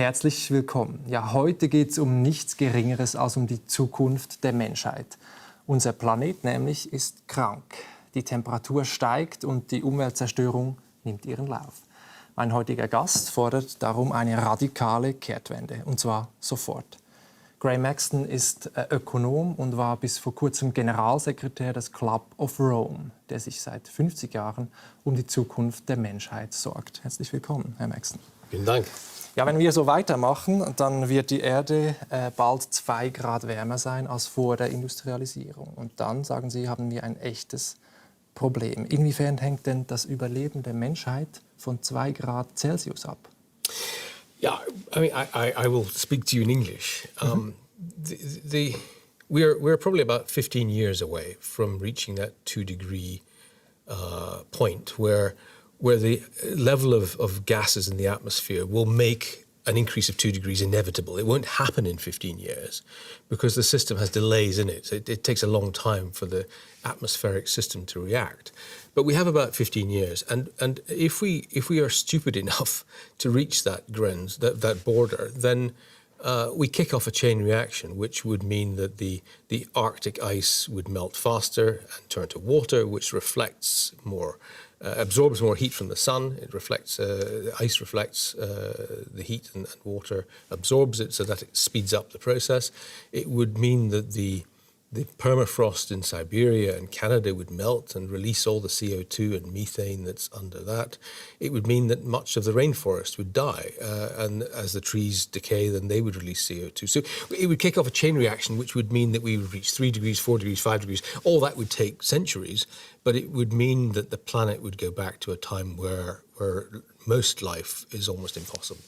Herzlich willkommen. Ja, heute geht es um nichts Geringeres als um die Zukunft der Menschheit. Unser Planet nämlich ist krank. Die Temperatur steigt und die Umweltzerstörung nimmt ihren Lauf. Mein heutiger Gast fordert darum eine radikale Kehrtwende, und zwar sofort. Graeme Maxton ist Ökonom und war bis vor kurzem Generalsekretär des Club of Rome, der sich seit 50 Jahren um die Zukunft der Menschheit sorgt. Herzlich willkommen, Herr Maxton. Vielen Dank. Ja, wenn wir so weitermachen, dann wird die Erde bald 2 Grad wärmer sein als vor der Industrialisierung. Und dann, sagen Sie, haben wir ein echtes Problem. Inwiefern hängt denn das Überleben der Menschheit von 2 Grad Celsius ab? Yeah, I mean, I will speak to you in English. We're probably about 15 years away from reaching that 2-degree point where the level of gases in the atmosphere will make an increase of 2 degrees inevitable. It won't happen in 15 years because the system has delays in it. It takes a long time for the atmospheric system to react. But we have about 15 years, and if we are stupid enough to reach that that border, then we kick off a chain reaction, which would mean that the Arctic ice would melt faster and turn to water, which reflects more, absorbs more heat from the sun. It reflects, ice reflects the heat and water absorbs it, so that it speeds up the process. It would mean that the permafrost in Siberia and Canada would melt and release all the CO2 and methane that's under that. It would mean that much of the rainforest would die, and as the trees decay, then they would release CO2. So it would kick off a chain reaction, which would mean that we would reach 3 degrees, 4 degrees, 5 degrees. All that would take centuries, but it would mean that the planet would go back to a time where most life is almost impossible.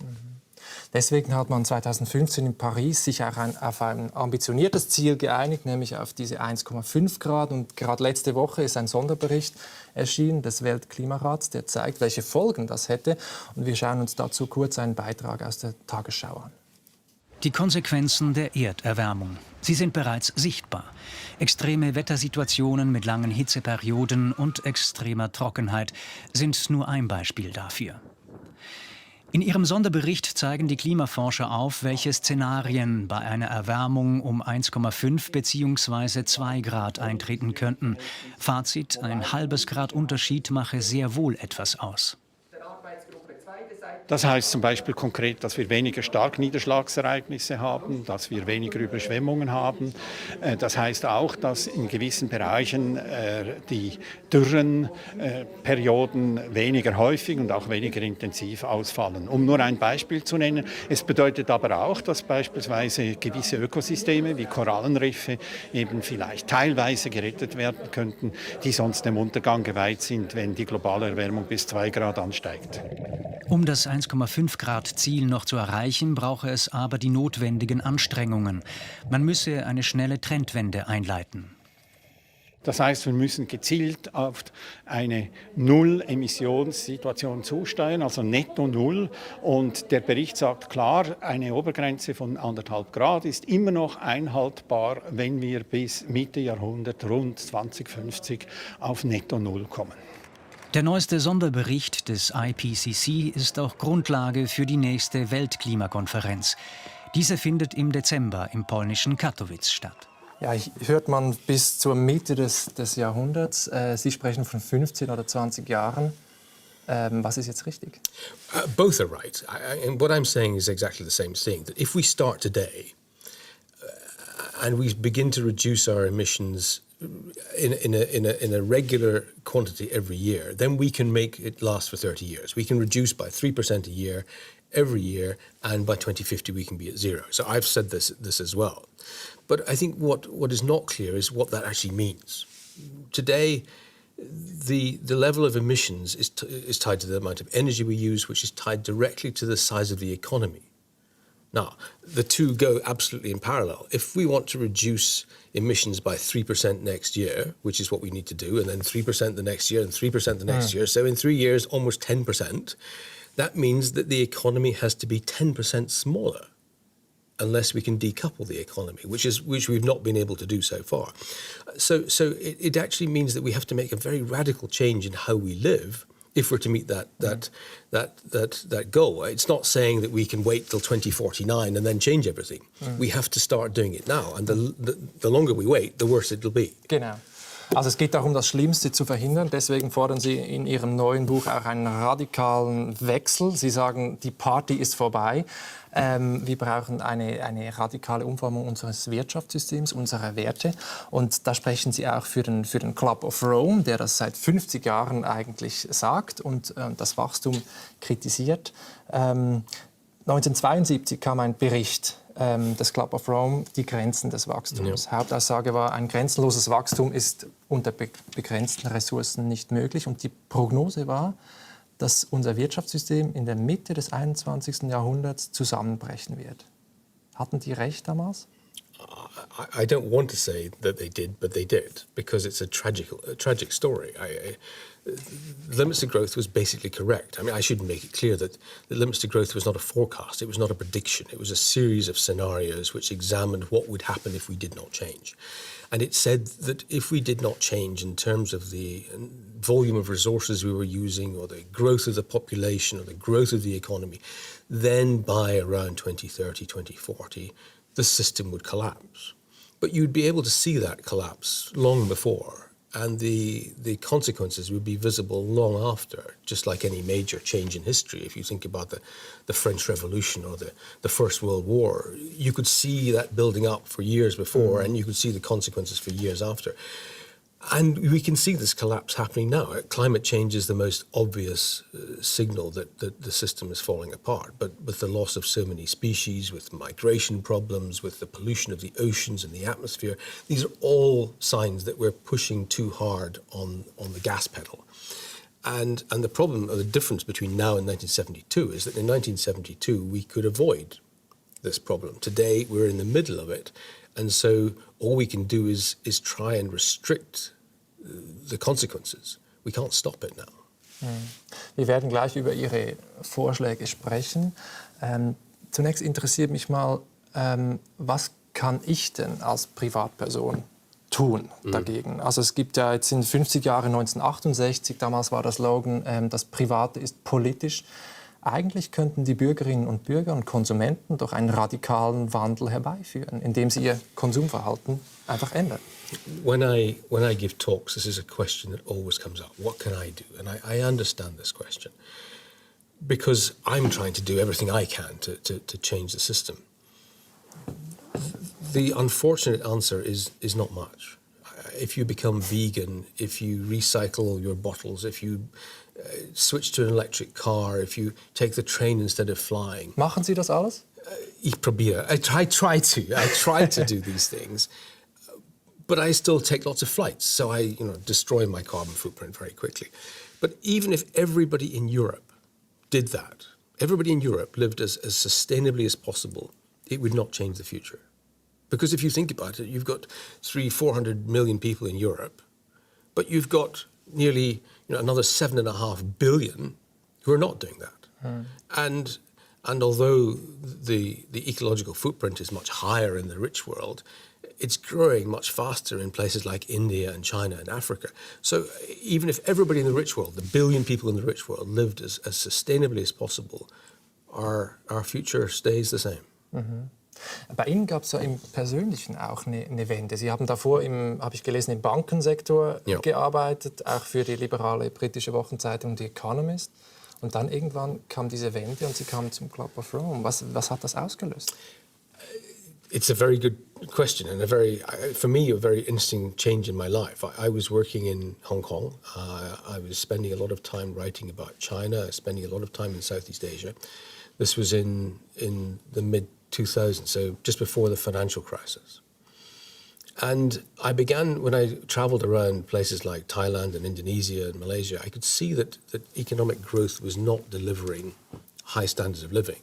Deswegen hat man 2015 in Paris sich auch auf ein ambitioniertes Ziel geeinigt, nämlich auf diese 1,5 Grad. Und gerade letzte Woche ist ein Sonderbericht erschienen des Weltklimarats, der zeigt, welche Folgen das hätte. Und wir schauen uns dazu kurz einen Beitrag aus der Tagesschau an. Die Konsequenzen der Erderwärmung. Sie sind bereits sichtbar. Extreme Wettersituationen mit langen Hitzeperioden und extremer Trockenheit sind nur ein Beispiel dafür. In ihrem Sonderbericht zeigen die Klimaforscher auf, welche Szenarien bei einer Erwärmung um 1,5 bzw. 2 Grad eintreten könnten. Fazit: ein halbes Grad Unterschied mache sehr wohl etwas aus. Das heißt zum Beispiel konkret, dass wir weniger Starkniederschlagsereignisse haben, dass wir weniger Überschwemmungen haben. Das heißt auch, dass in gewissen Bereichen die Dürrenperioden weniger häufig und auch weniger intensiv ausfallen. Um nur ein Beispiel zu nennen, es bedeutet aber auch, dass beispielsweise gewisse Ökosysteme wie Korallenriffe eben vielleicht teilweise gerettet werden könnten, die sonst dem Untergang geweiht sind, wenn die globale Erwärmung bis 2 Grad ansteigt. Um das 1,5 Grad Ziel noch zu erreichen, brauche es aber die notwendigen Anstrengungen. Man müsse eine schnelle Trendwende einleiten. Das heißt, wir müssen gezielt auf eine Null-Emissionssituation zusteuern, also netto Null. Und der Bericht sagt klar, eine Obergrenze von 1,5 Grad ist immer noch einhaltbar, wenn wir bis Mitte Jahrhundert, rund 2050, auf netto Null kommen. Der neueste Sonderbericht des IPCC ist auch Grundlage für die nächste Weltklimakonferenz. Diese findet im Dezember im polnischen Katowice statt. Ja, hört man bis zur Mitte des Jahrhunderts. Sie sprechen von 15 oder 20 Jahren. Was ist jetzt richtig? Both are right. And what I'm saying is exactly the same thing. That if we start today and we begin to reduce our emissions in a regular quantity every year, then we can make it last for 30 years. We can reduce by 3% a year every year, and by 2050 we can be at zero. So I've said this as well. But I think what is not clear is what that actually means. Today, the level of emissions is tied to the amount of energy we use, which is tied directly to the size of the economy. Now, the two go absolutely in parallel. If we want to reduce emissions by 3% next year, which is what we need to do, and then 3% the next year and 3% the next year, so in 3 years, almost 10%, that means that the economy has to be 10% smaller unless we can decouple the economy, which we've not been able to do so far. So it actually means that we have to make a very radical change in how we live if we're to meet that goal. It's not saying that we can wait till 2049 and then change everything. We have to start doing it now. And the longer we wait, the worse it'll be. Genau. Also es geht darum, das Schlimmste zu verhindern. Deswegen fordern Sie in Ihrem neuen Buch auch einen radikalen Wechsel. Sie sagen, die Party ist vorbei. Wir brauchen eine radikale Umformung unseres Wirtschaftssystems, unserer Werte. Und da sprechen Sie auch für den Club of Rome, der das seit 50 Jahren eigentlich sagt und das Wachstum kritisiert. 1972 kam ein Bericht des Club of Rome, die Grenzen des Wachstums. Ja. Hauptaussage war, ein grenzenloses Wachstum ist unter begrenzten Ressourcen nicht möglich. Und die Prognose war, dass unser Wirtschaftssystem in der Mitte des 21. Jahrhunderts zusammenbrechen wird. Hatten die recht damals? I don't want to say that they did, but they did, because it's a tragic story. Limits to growth was basically correct. I mean, I should make it clear that the limits to growth was not a forecast, it was not a prediction, it was a series of scenarios which examined what would happen if we did not change. And it said that if we did not change in terms of the volume of resources we were using, or the growth of the population, or the growth of the economy, then by around 2030, 2040, the system would collapse. But you'd be able to see that collapse long before, and the consequences would be visible long after, just like any major change in history. If you think about the French Revolution or the First World War, you could see that building up for years before, and you could see the consequences for years after. And we can see this collapse happening now. Climate change is the most obvious signal that the system is falling apart. But with the loss of so many species, with migration problems, with the pollution of the oceans and the atmosphere, these are all signs that we're pushing too hard on the gas pedal. And the problem, or the difference between now and 1972 is that in 1972 we could avoid this problem. Today we're in the middle of it. And so all we can do is try and restrict the consequences. We can't stop it now. Wir werden gleich über Ihre Vorschläge sprechen. Zunächst interessiert mich mal, was kann ich denn als Privatperson tun dagegen? Also es gibt ja jetzt in 50 Jahren 1968, damals war der Slogan, das Private ist politisch. Eigentlich könnten die Bürgerinnen und Bürger und Konsumenten doch einen radikalen Wandel herbeiführen, indem sie ihr Konsumverhalten einfach ändern. When I give talks, this is a question that always comes up. What can I do? And I understand this question because I'm trying to do everything I can to change the system. The unfortunate answer is not much. If you become vegan, if you recycle your bottles, if you switch to an electric car, if you take the train instead of flying. Machen Sie das alles? Ich probiere. I try to do these things, but I still take lots of flights, so I destroy my carbon footprint very quickly. But even if everybody in Europe did that, everybody in Europe lived as sustainably as possible, it would not change the future. Because if you think about it, you've got 400 million people in Europe, but you've got nearly another 7.5 billion who are not doing that. And although the ecological footprint is much higher in the rich world, it's growing much faster in places like India and China and Africa. So even if everybody in the rich world, the billion people in the rich world, lived as sustainably as possible, our future stays the same. Bei Ihnen gab es ja im Persönlichen auch eine Wende. Sie haben davor, habe ich gelesen, im Bankensektor gearbeitet, auch für die liberale britische Wochenzeitung The Economist. Und dann irgendwann kam diese Wende und Sie kamen zum Club of Rome. Was hat das ausgelöst? It's a very good question and for me, a very interesting change in my life. I was working in Hong Kong. I was spending a lot of time writing about China, spending a lot of time in Southeast Asia. This was in the mid-2000s, so just before the financial crisis. And I began, when I travelled around places like Thailand and Indonesia and Malaysia, I could see that economic growth was not delivering high standards of living.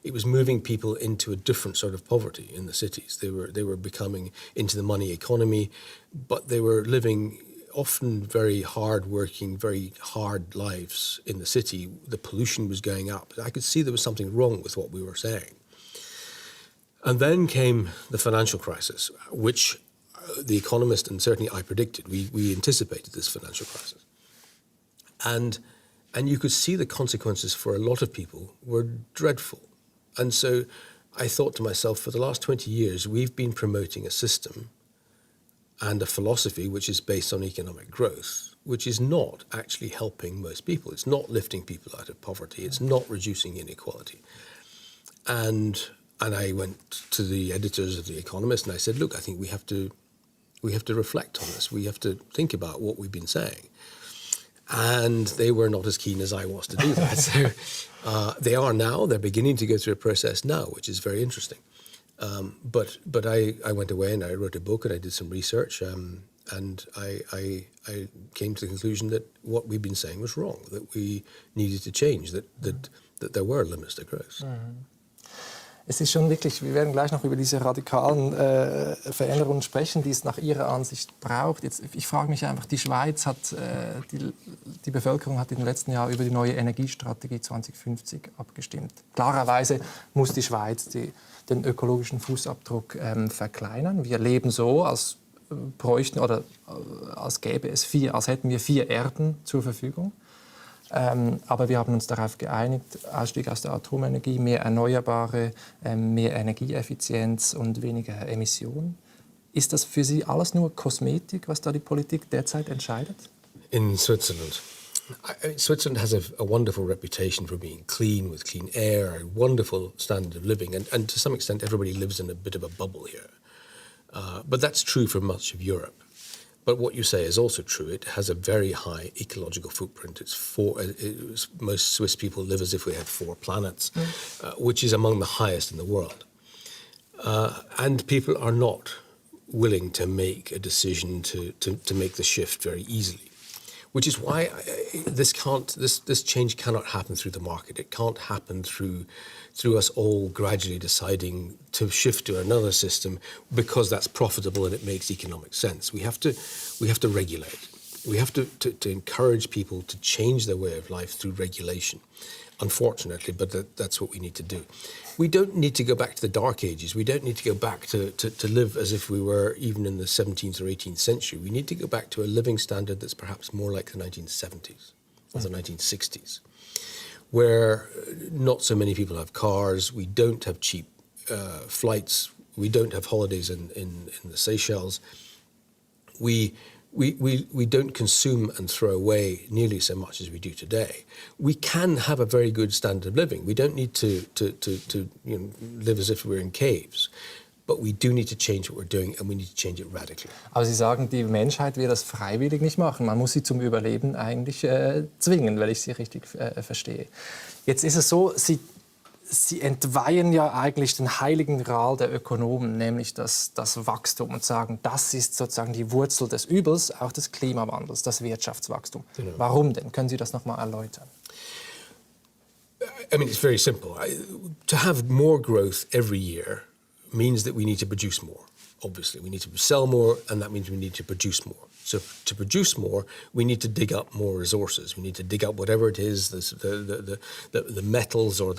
It was moving people into a different sort of poverty in the cities. They were becoming into the money economy, but they were living often very hard-working, very hard lives in the city. The pollution was going up. I could see there was something wrong with what we were saying. And then came the financial crisis, which The Economist and certainly I predicted. We anticipated this financial crisis. And And you could see the consequences for a lot of people were dreadful. And so I thought to myself, for the last 20 years, we've been promoting a system and a philosophy which is based on economic growth, which is not actually helping most people. It's not lifting people out of poverty. It's not reducing inequality. And I went to the editors of The Economist and I said, look, I think we have to reflect on this. We have to think about what we've been saying. And they were not as keen as I was to do that. So they are now. They're beginning to go through a process now, which is very interesting. But I went away and I wrote a book and I did some research, and I came to the conclusion that what we've been saying was wrong, that we needed to change, that there were limits to growth. Es ist schon wirklich, wir werden gleich noch über diese radikalen Veränderungen sprechen, die es nach Ihrer Ansicht braucht. Jetzt, ich frage mich einfach, die Schweiz hat, die Bevölkerung hat in den letzten Jahren über die neue Energiestrategie 2050 abgestimmt. Klarerweise muss die Schweiz den ökologischen Fußabdruck verkleinern. Wir leben so, als bräuchten oder als gäbe es als hätten wir 4 Erden zur Verfügung. Aber wir haben uns darauf geeinigt, Ausstieg aus der Atomenergie, mehr Erneuerbare, mehr Energieeffizienz und weniger Emissionen. Ist das für Sie alles nur Kosmetik, was da die Politik derzeit entscheidet? In Switzerland. Switzerland has a wonderful reputation for being clean, with clean air, a wonderful standard of living, and to some extent everybody lives in a bit of a bubble here. But that's true for much of Europe. But what you say is also true. It has a very high ecological footprint. Most Swiss people live as if we had 4 planets, which is among the highest in the world. And people are not willing to make a decision to make the shift very easily, which is why this change cannot happen through the market. It can't happen through us all gradually deciding to shift to another system because that's profitable and it makes economic sense. We have to regulate. We have to encourage people to change their way of life through regulation. Unfortunately, but that's what we need to do. We don't need to go back to the Dark Ages. We don't need to go back to live as if we were even in the 17th or 18th century. We need to go back to a living standard that's perhaps more like the 1970s or the 1960s, where not so many people have cars, we don't have cheap flights, we don't have holidays in the Seychelles. We don't consume and throw away nearly so much as we do today. We can have a very good standard of living. We don't need to live as if we're in caves. But we do need to change what we're doing and we need to change it radically. Aber Sie sagen, die Menschheit will das freiwillig nicht machen. Man muss sie zum Überleben eigentlich zwingen, wenn ich Sie richtig verstehe. Jetzt ist es so, Sie entweihen ja eigentlich den heiligen Gral der Ökonomen, nämlich das Wachstum, und sagen, das ist sozusagen die Wurzel des Übels, auch des Klimawandels, das Wirtschaftswachstum. Genau. Warum denn? Können Sie das noch mal erläutern? I mean, it's very simple. To have more growth every year means that we need to produce more. Obviously, we need to sell more, and that means we need to produce more. So to produce more, we need to dig up more resources. We need to dig up whatever it is, the metals or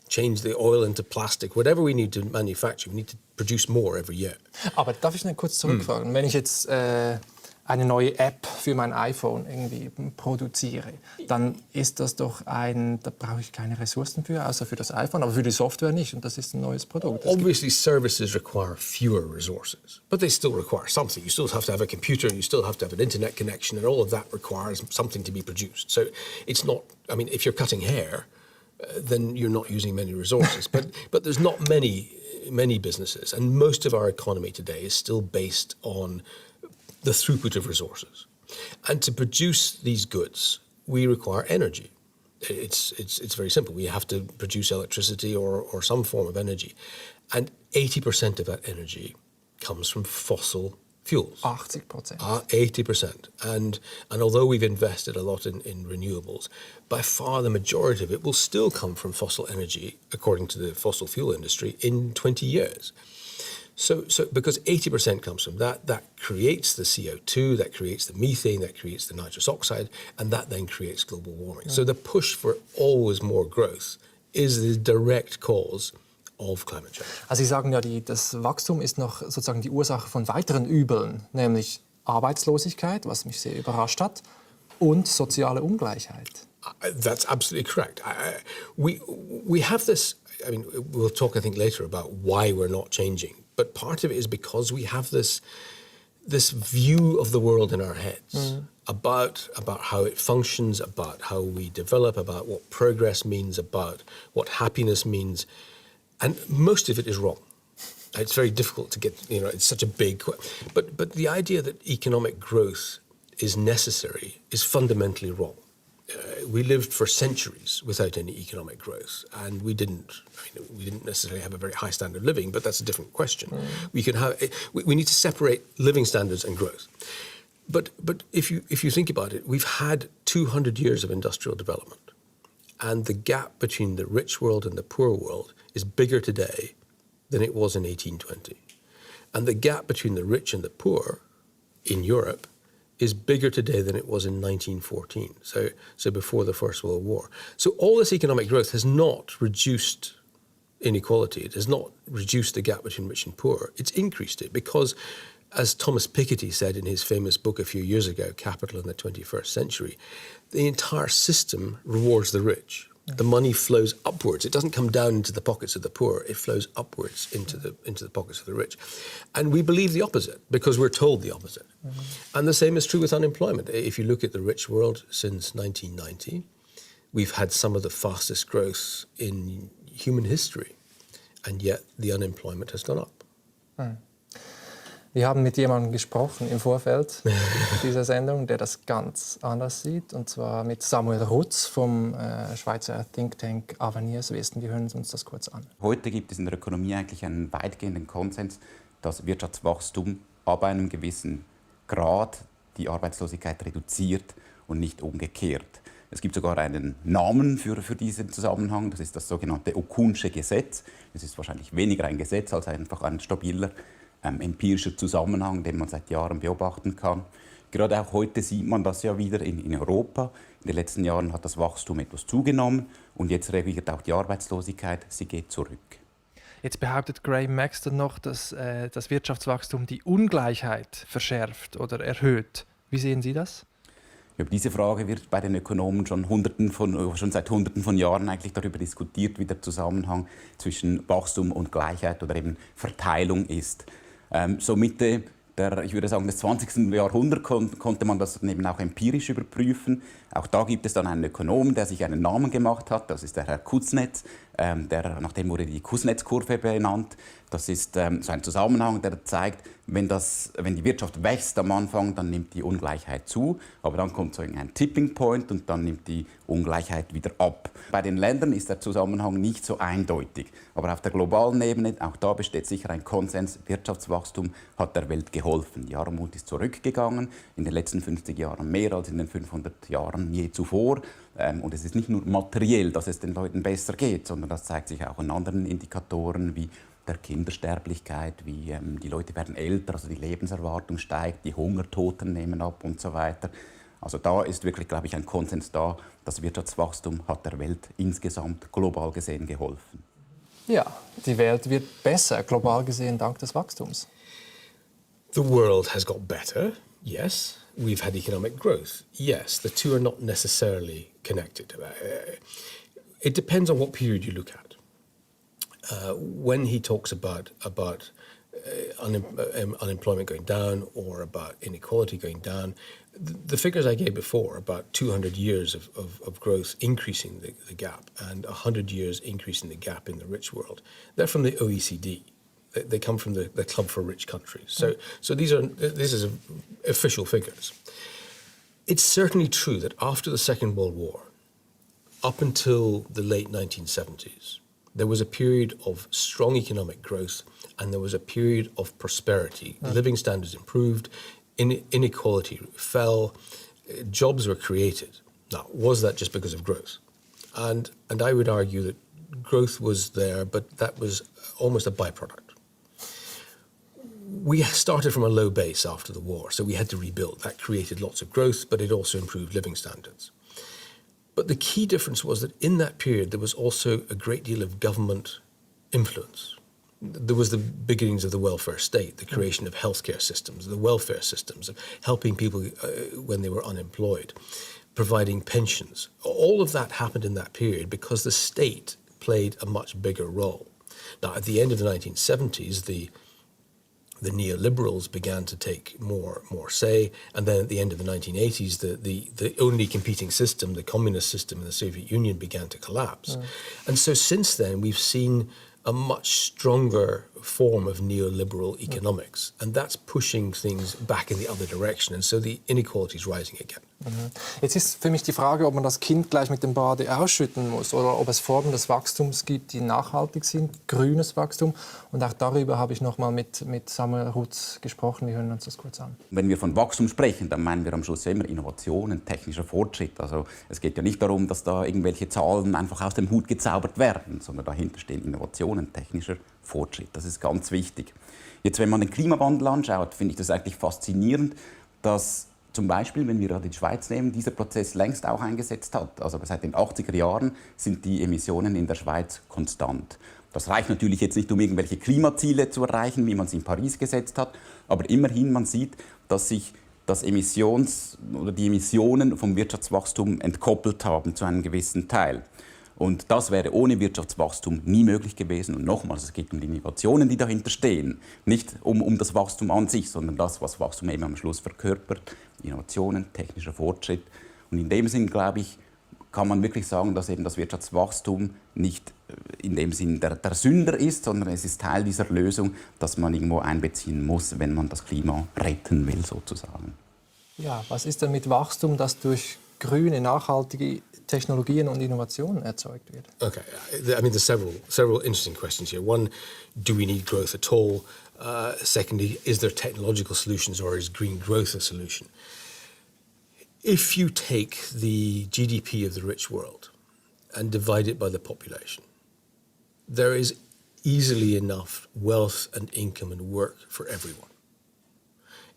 change the oil into plastic, whatever we need to manufacture. We need to produce more every year. Aber darf ich noch kurz zurückfragen? Wenn ich jetzt eine neue App für mein iPhone irgendwie produziere, dann ist das doch da brauche ich keine Ressourcen für, außer für das iPhone, aber für die Software nicht, und das ist ein neues Produkt. Obviously, services require fewer resources, but they still require something. You still have to have a computer, you still have to have an internet connection, and all of that requires something to be produced. So it's not, I mean, if you're cutting hair, then you're not using many resources. But there's not many businesses, and most of our economy today is still based on the throughput of resources. And to produce these goods, we require energy. It's very simple. We have to produce electricity or some form of energy. And 80% of that energy comes from fossil fuels. 80%. 80%. And although we've invested a lot in renewables, by far the majority of it will still come from fossil energy, according to the fossil fuel industry, in 20 years. So because 80% comes from that creates the CO2, that creates the methane, that creates the nitrous oxide, and that then creates global warming. So the push for always more growth is the direct cause of climate change. Also Sie sagen ja, das Wachstum ist noch sozusagen die Ursache von weiteren Übeln, nämlich Arbeitslosigkeit, was mich sehr überrascht hat, und soziale Ungleichheit. That's absolutely correct. We have this, I mean, we'll talk, I think, later about why we're not changing. But part of it is because we have this view of the world in our heads about how it functions, about how we develop, about what progress means, about what happiness means. And most of it is wrong. It's very difficult to get, it's such a big... But the idea that economic growth is necessary is fundamentally wrong. We lived for centuries without any economic growth, and we didn't necessarily have a very high standard of living, but that's a different question. We need to separate living standards and growth. But if you think about it, we've had 200 years of industrial development, and the gap between the rich world and the poor world is bigger today than it was in 1820. And the gap between the rich and the poor in Europe is bigger today than it was in 1914, so before the First World War. So all this economic growth has not reduced inequality. It has not reduced the gap between rich and poor. It's increased it because, as Thomas Piketty said in his famous book a few years ago, Capital in the 21st Century, the entire system rewards the rich. The money flows upwards. It doesn't come down into the pockets of the poor. It flows upwards into the pockets of the rich. And we believe the opposite because we're told the opposite. And the same is true with unemployment. If you look at the rich world since 1990, we've had some of the fastest growth in human history. And yet the unemployment has gone up. Wir haben mit jemandem gesprochen im Vorfeld dieser Sendung, der das ganz anders sieht, und zwar mit Samuel Rutz vom Schweizer Think Tank Avenir Wissen. Wir hören uns das kurz an. Heute gibt es in der Ökonomie eigentlich einen weitgehenden Konsens, dass Wirtschaftswachstum ab einem gewissen Grad die Arbeitslosigkeit reduziert und nicht umgekehrt. Es gibt sogar einen Namen für diesen Zusammenhang, das ist das sogenannte Okunsche Gesetz. Es ist wahrscheinlich weniger ein Gesetz als einfach ein stabiler empirischer Zusammenhang, den man seit Jahren beobachten kann. Gerade auch heute sieht man das ja wieder in Europa. In den letzten Jahren hat das Wachstum etwas zugenommen und jetzt reagiert auch die Arbeitslosigkeit, sie geht zurück. Jetzt behauptet Graeme Maxton noch, dass das Wirtschaftswachstum die Ungleichheit verschärft oder erhöht. Wie sehen Sie das? Über diese Frage wird bei den Ökonomen schon seit Hunderten von Jahren eigentlich darüber diskutiert, wie der Zusammenhang zwischen Wachstum und Gleichheit oder eben Verteilung ist. So Mitte des 20. Jahrhunderts konnte man das eben auch empirisch überprüfen. Auch da gibt es dann einen Ökonom, der sich einen Namen gemacht hat. Das ist der Herr Kuznets. Nach dem wurde die Kuznets-Kurve benannt. Das ist so ein Zusammenhang, der zeigt, wenn die Wirtschaft wächst am Anfang, dann nimmt die Ungleichheit zu. Aber dann kommt so ein Tipping Point und dann nimmt die Ungleichheit wieder ab. Bei den Ländern ist der Zusammenhang nicht so eindeutig. Aber auf der globalen Ebene, auch da besteht sicher ein Konsens, Wirtschaftswachstum hat der Welt geholfen. Die Armut ist zurückgegangen, in den letzten 50 Jahren mehr als in den 500 Jahren je zuvor. Und es ist nicht nur materiell, dass es den Leuten besser geht, sondern das zeigt sich auch an anderen Indikatoren wie der Kindersterblichkeit, wie die Leute werden älter, also die Lebenserwartung steigt, die Hungertoten nehmen ab und so weiter. Also da ist wirklich, glaube ich, ein Konsens da, das Wirtschaftswachstum hat der Welt insgesamt global gesehen geholfen. Ja, die Welt wird besser, global gesehen, dank des Wachstums. The world has got better, yes. We've had economic growth, yes. The two are not necessarily connected. It depends on what period you look at. When he talks about unemployment going down or about inequality going down, the figures I gave before, about 200 years of growth increasing the gap and 100 years increasing the gap in the rich world, they're from the OECD. They come from the Club for Rich Countries. So this is official figures. It's certainly true that after the Second World War, up until the late 1970s, there was a period of strong economic growth and there was a period of prosperity. Living standards improved, inequality fell, jobs were created. Now, was that just because of growth? And I would argue that growth was there, but that was almost a byproduct. We started from a low base after the war, so we had to rebuild. That created lots of growth, but it also improved living standards. But the key difference was that in that period, there was also a great deal of government influence. there was the beginnings of the welfare state, the creation of healthcare systems, the welfare systems, of helping people when they were unemployed, providing pensions. All of that happened in that period because the state played a much bigger role. Now, at the end of the 1970s, the neoliberals began to take more say, and then at the end of the 1980s, the only competing system, the communist system in the Soviet Union, began to collapse. And so since then, we've seen a much stronger form of neoliberal economics, and that's pushing things back in the other direction, and so the inequality is rising again. Jetzt ist für mich die Frage, ob man das Kind gleich mit dem Bade ausschütten muss oder ob es Formen des Wachstums gibt, die nachhaltig sind, grünes Wachstum. Und auch darüber habe ich noch mal mit Samuel Rutz gesprochen. Wir hören uns das kurz an. Wenn wir von Wachstum sprechen, dann meinen wir am Schluss immer Innovationen, technischer Fortschritt. Also es geht ja nicht darum, dass da irgendwelche Zahlen einfach aus dem Hut gezaubert werden, sondern dahinter stehen Innovationen, technischer Fortschritt. Das ist ganz wichtig. Jetzt, wenn man den Klimawandel anschaut, finde ich das eigentlich faszinierend, dass zum Beispiel, wenn wir die Schweiz nehmen, dieser Prozess längst auch eingesetzt hat. Also seit den 80er Jahren sind die Emissionen in der Schweiz konstant. Das reicht natürlich jetzt nicht, um irgendwelche Klimaziele zu erreichen, wie man es in Paris gesetzt hat, aber immerhin, man sieht, dass sich die Emissionen vom Wirtschaftswachstum entkoppelt haben zu einem gewissen Teil. Und das wäre ohne Wirtschaftswachstum nie möglich gewesen. Und nochmals, es geht um die Innovationen, die dahinter stehen. Nicht um das Wachstum an sich, sondern das, was Wachstum eben am Schluss verkörpert. Innovationen, technischer Fortschritt. Und in dem Sinn, glaube ich, kann man wirklich sagen, dass eben das Wirtschaftswachstum nicht in dem Sinn der Sünder ist, sondern es ist Teil dieser Lösung, dass man irgendwo einbeziehen muss, wenn man das Klima retten will, sozusagen. Ja, was ist denn mit Wachstum, das durch grüne, nachhaltige Technologien und Innovationen erzeugt wird? Okay, I mean, there's several interesting questions here. One, do we need growth at all? Secondly, is there technological solutions or is green growth a solution? If you take the GDP of the rich world and divide it by the population, there is easily enough wealth and income and work for everyone.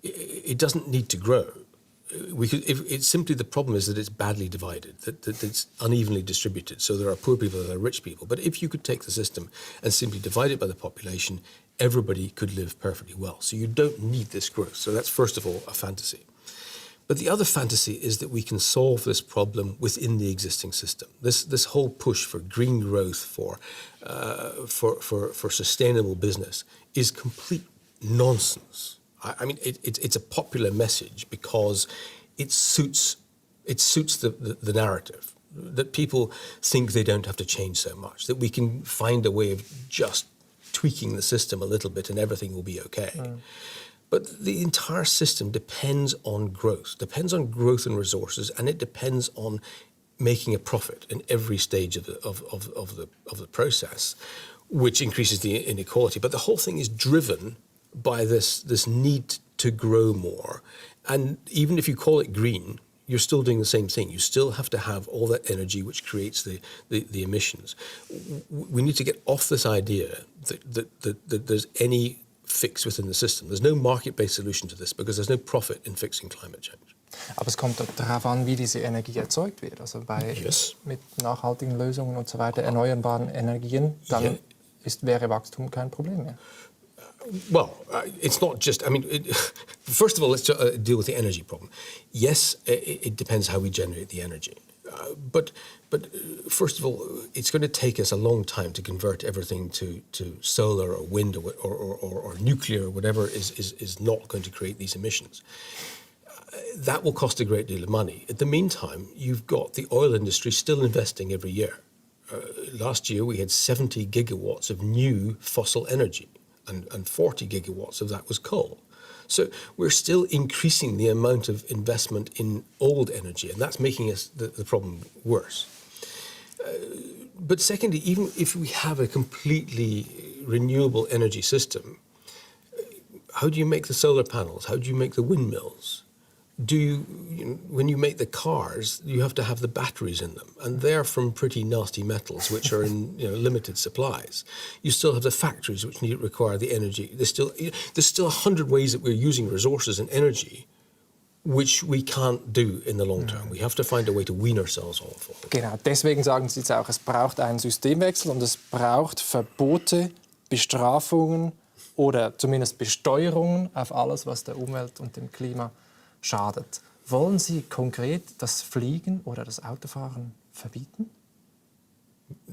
It doesn't need to grow. It's simply the problem is that it's badly divided, that it's unevenly distributed. So there are poor people and there are rich people. But if you could take the system and simply divide it by the population, everybody could live perfectly well. So you don't need this growth. So that's first of all a fantasy. But the other fantasy is that we can solve this problem within the existing system. This whole push for green growth, for sustainable business, is complete nonsense. I mean, it's a popular message because it suits the narrative, that people think they don't have to change so much, that we can find a way of just tweaking the system a little bit and everything will be okay. But the entire system depends on growth and resources, and it depends on making a profit in every stage of the process, which increases the inequality. But the whole thing is driven by this need to grow more. And even if you call it green, you're still doing the same thing. You still have to have all that energy which creates the emissions. We need to get off this idea that there's any fix within the system. There's no market-based solution to this because there's no profit in fixing climate change. Aber es kommt darauf an, wie diese Energie erzeugt wird. Also mit nachhaltigen Lösungen und so weiter, erneuerbaren Energien, dann wäre Wachstum kein Problem mehr. Well, it's not just, I mean, first of all, let's deal with the energy problem. Yes, it depends how we generate the energy. But first of all, it's going to take us a long time to convert everything to solar or wind or nuclear or whatever is not going to create these emissions. That will cost a great deal of money. In the meantime, you've got the oil industry still investing every year. Last year, we had 70 gigawatts of new fossil energy. And 40 gigawatts of that was coal. So we're still increasing the amount of investment in old energy, and that's making the problem worse. But secondly, even if we have a completely renewable energy system, how do you make the solar panels? How do you make the windmills? When you make the cars, you have to have the batteries in them, and they're from pretty nasty metals, which are in limited supplies. You still have the factories which require the energy. There's still 100 ways that we're using resources and energy, which we can't do in the long term. We have to find a way to wean ourselves off. Genau, deswegen sagen Sie jetzt auch, es braucht einen Systemwechsel und es braucht Verbote Bestrafungen oder zumindest Besteuerungen auf alles, was der Umwelt und dem Klima schadet. Wollen Sie konkret das Fliegen oder das Autofahren verbieten?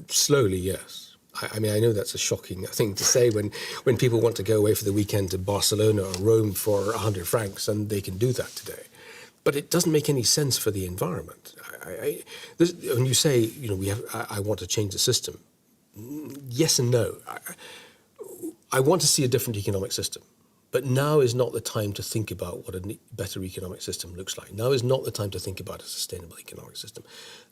Slowly, yes. I mean, I know that's a shocking thing to say when people want to go away for the weekend to Barcelona or Rome for 100 francs, and they can do that today. But it doesn't make any sense for the environment. When you say, you know, I want to change the system, yes and no. I want to see a different economic system. But now is not the time to think about what a better economic system looks like. Now is not the time to think about a sustainable economic system.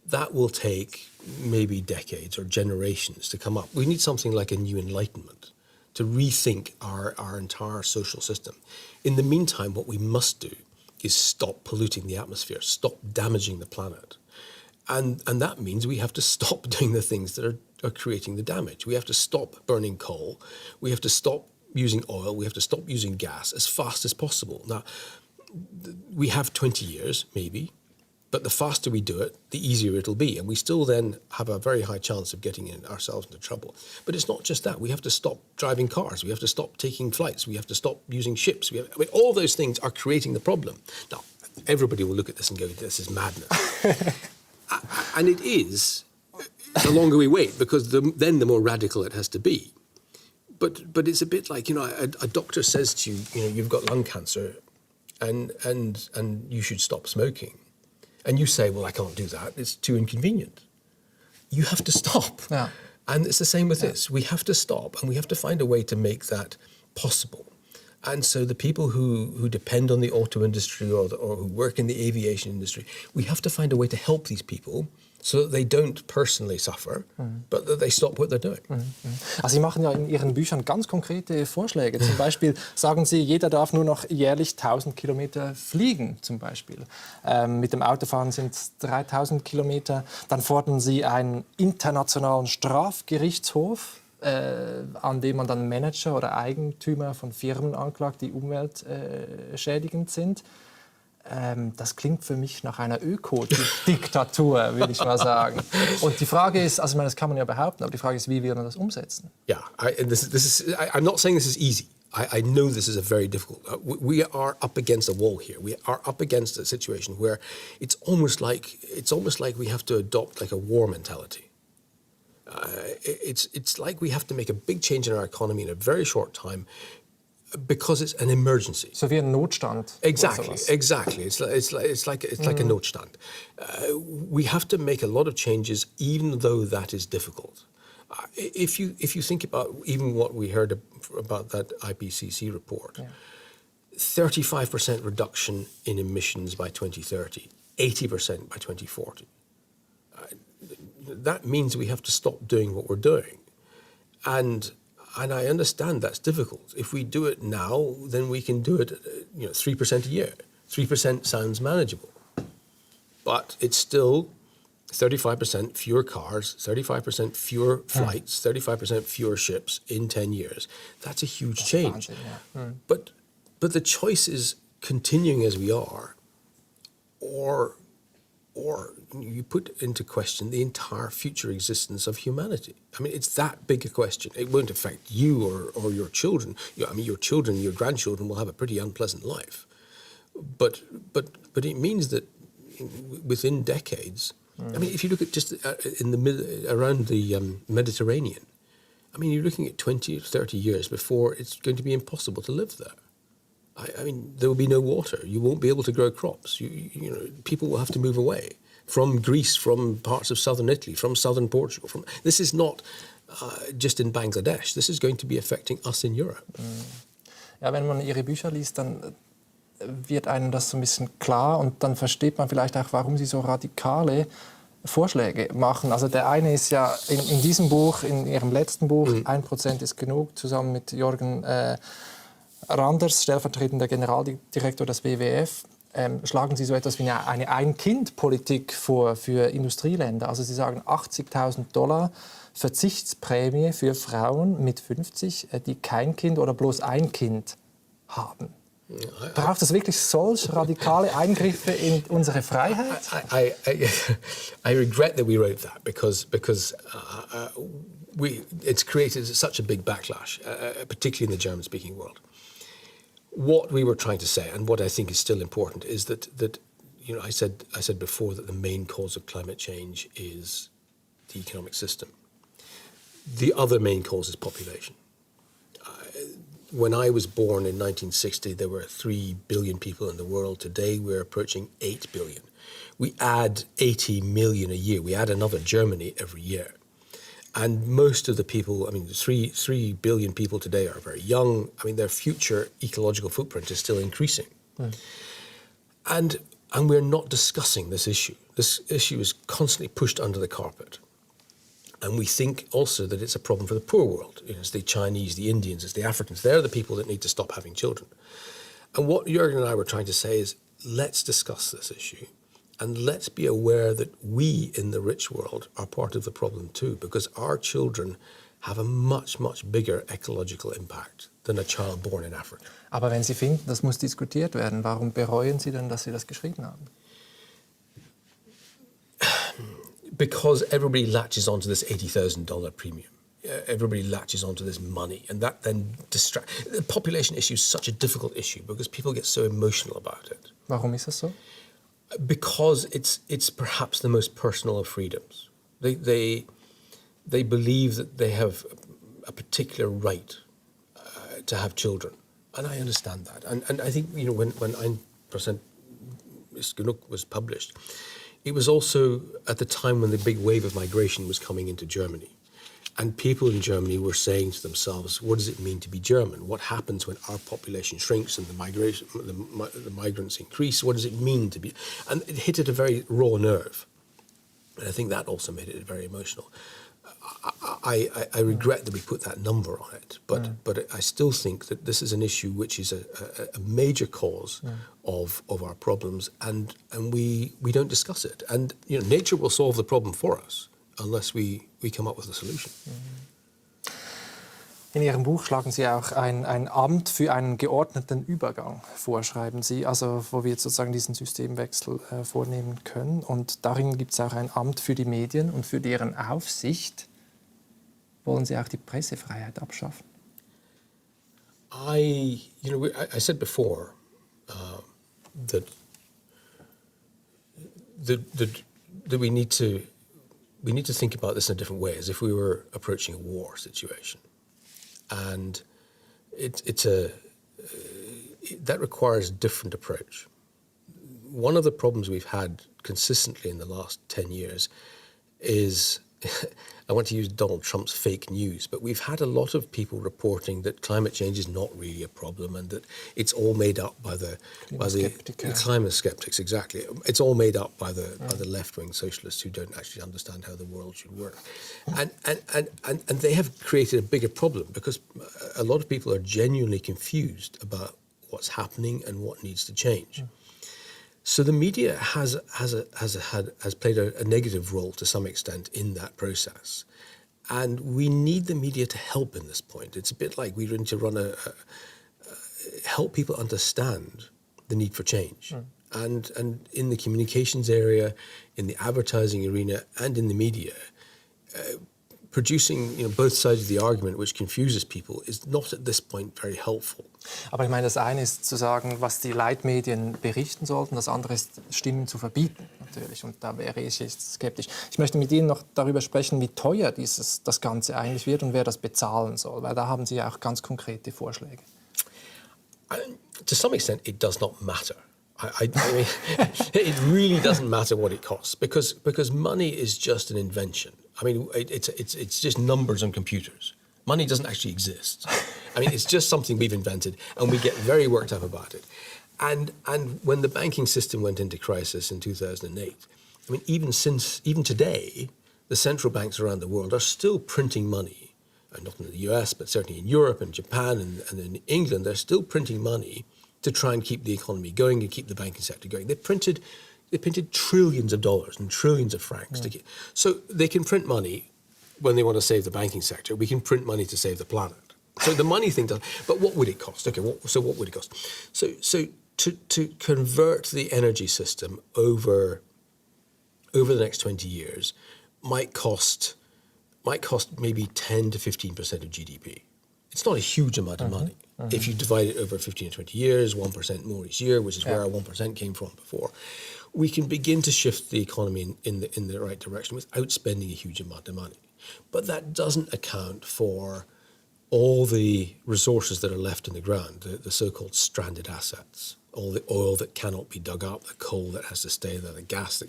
That will take maybe decades or generations to come up. We need something like a new enlightenment to rethink our entire social system. In the meantime, what we must do is stop polluting the atmosphere, stop damaging the planet. And that means we have to stop doing the things that are creating the damage. We have to stop burning coal. We have to stop using oil. We have to stop using gas as fast as possible. Now, we have 20 years, maybe, but the faster we do it, the easier it'll be. And we still then have a very high chance of getting ourselves into trouble. But it's not just that. We have to stop driving cars. We have to stop taking flights. We have to stop using ships. All those things are creating the problem. Now, everybody will look at this and go, this is madness. And it is, the longer we wait, because then the more radical it has to be. But it's a bit like, you know, a doctor says to you, you know, you've got lung cancer and you should stop smoking. And you say, well, I can't do that. It's too inconvenient. You have to stop. Yeah. And it's the same with this. We have to stop and we have to find a way to make that possible. And so the people who depend on the auto industry or who work in the aviation industry, we have to find a way to help these people so that they don't personally suffer, but that they stop what they're doing. Also Sie machen ja in Ihren Büchern ganz konkrete Vorschläge. Zum Beispiel sagen Sie, jeder darf nur noch jährlich 1000 Kilometer fliegen, zum Beispiel. Mit dem Autofahren sind es 3000 Kilometer. Dann fordern Sie einen internationalen Strafgerichtshof, an dem man dann Manager oder Eigentümer von Firmen anklagt, die umweltschädigend sind. Das klingt für mich nach einer Ökodiktatur, würde ich mal sagen. Und die Frage ist, also ich meine, das kann man ja behaupten, aber die Frage ist, wie will man das umsetzen? Yeah, I'm not saying this is easy. I know this is a very difficult. We are up against a wall here. We are up against a situation where it's almost like we have to adopt like a war mentality. It's like we have to make a big change in our economy in a very short time because it's an emergency. So wie ein Notstand. Exactly. It's like a Notstand. We have to make a lot of changes, even though that is difficult. If you think about even what we heard about that IPCC report, 35% reduction in emissions by 2030, 80% by 2040. That means we have to stop doing what we're doing. And I understand that's difficult. If we do it now, then we can do it 3% a year. 3% sounds manageable. But it's still 35% fewer cars, 35% fewer flights, 35% fewer ships in 10 years. That's a huge change. But the choice is continuing as we are, or you put into question the entire future existence of humanity. I mean, it's that big a question. It won't affect you or your children. I mean, your children, your grandchildren will have a pretty unpleasant life. But it means that within decades, I mean, if you look at just around the Mediterranean, I mean, you're looking at 20 or 30 years before it's going to be impossible to live there. I mean, there will be no water. You won't be able to grow crops. People will have to move away from Greece, from parts of southern Italy, from southern Portugal. This is not just in Bangladesh. This is going to be affecting us in Europe. Ja, wenn man Ihre Bücher liest, dann wird einem das so ein bisschen klar und dann versteht man vielleicht auch, warum Sie so radikale Vorschläge machen. Also der eine ist ja in diesem Buch, in Ihrem letzten Buch, 1% ist genug, zusammen mit Jürgen Randers, stellvertretender Generaldirektor des WWF, schlagen Sie so etwas wie eine Ein-Kind-Politik vor für Industrieländer. Also Sie sagen $80.000 Verzichtsprämie für Frauen mit 50, die kein Kind oder bloß ein Kind haben. Braucht es wirklich solch radikale Eingriffe in unsere Freiheit? I regret that we wrote that because it's created such a big backlash, particularly in the German-speaking world. What we were trying to say, and what I think is still important, is that I said before that the main cause of climate change is the economic system. The other main cause is population. When I was born in 1960, there were 3 billion people in the world. Today, we're approaching 8 billion. We add 80 million a year. We add another Germany every year. And most of the people, 3 billion people today are very young. Their future ecological footprint is still increasing. And we're not discussing this issue. This issue is constantly pushed under the carpet. And we think also that it's a problem for the poor world. It's the Chinese, the Indians, it's the Africans. They're the people that need to stop having children. And what Jürgen and I were trying to say is, let's discuss this issue. And let's be aware that we in the rich world are part of the problem too, because our children have a much, much bigger ecological impact than a child born in Africa. Aber wenn Sie finden, das muss diskutiert werden, warum bereuen Sie denn, dass Sie das geschrieben haben? Because everybody latches onto this $80,000 premium. Everybody latches onto this money, and that then distracts. The population issue is such a difficult issue because people get so emotional about it. Warum ist das so? Because it's perhaps the most personal of freedoms. They believe that they have a particular right to have children, and I understand that. And I think when 1% genug was published, it was also at the time when the big wave of migration was coming into Germany. And people in Germany were saying to themselves, what does it mean to be German? What happens when our population shrinks and the migrants increase? What does it mean to be? And it hit at a very raw nerve. And I think that also made it very emotional. I regret that we put that number on it, but I still think that this is an issue which is a major cause of our problems, and we don't discuss it. And nature will solve the problem for us unless we come up with a solution. In Ihrem Buch schlagen Sie auch ein Amt für einen geordneten Übergang vor, schreiben Sie, also wo wir jetzt sozusagen diesen Systemwechsel vornehmen können. Und darin gibt es auch ein Amt für die Medien und für deren Aufsicht. Wollen Sie auch die Pressefreiheit abschaffen? I said before that we need to think about this in a different way, as if we were approaching a war situation, and that requires a different approach. One of the problems we've had consistently in the last 10 years is, I want to use Donald Trump's fake news, but we've had a lot of people reporting that climate change is not really a problem and that it's all made up by the climate skeptics. Exactly, it's all made up by the left-wing socialists who don't actually understand how the world should work, and they have created a bigger problem because a lot of people are genuinely confused about what's happening and what needs to change. So the media has played a negative role to some extent in that process, and we need the media to help in this point. It's a bit like we need to help people understand the need for change, and in the communications area, in the advertising arena, and in the media. Producing both sides of the argument, which confuses people, is not at this point very helpful. Aber ich meine, das eine ist zu sagen, was die Leitmedien berichten sollten, das andere ist, Stimmen zu verbieten, natürlich. Und da wäre ich jetzt skeptisch. Ich möchte mit Ihnen noch darüber sprechen, wie teuer das Ganze eigentlich wird und wer das bezahlen soll, weil da haben Sie ja auch ganz konkrete Vorschläge. To some extent, it does not matter. I mean, it really doesn't matter what it costs because money is just an invention. I mean, it's just numbers on computers. Money doesn't actually exist. I mean, it's just something we've invented, and we get very worked up about it. And when the banking system went into crisis in 2008, I mean, even today, the central banks around the world are still printing money. Not in the US, but certainly in Europe and Japan and in England, they're still printing money to try and keep the economy going and keep the banking sector going. They printed trillions of dollars and trillions of francs. So they can print money when they want to save the banking sector. We can print money to save the planet. So the money thing does. But what would it cost? Okay, what would it cost? So to convert the energy system over the next 20 years might cost maybe 10 to 15% of GDP. It's not a huge amount of money. If you divide it over 15 to 20 years, 1% more each year, which is where our 1% came from before, we can begin to shift the economy in the right direction without spending a huge amount of money. But that doesn't account for all the resources that are left in the ground, the so-called stranded assets, all the oil that cannot be dug up, the coal that has to stay there, the gas.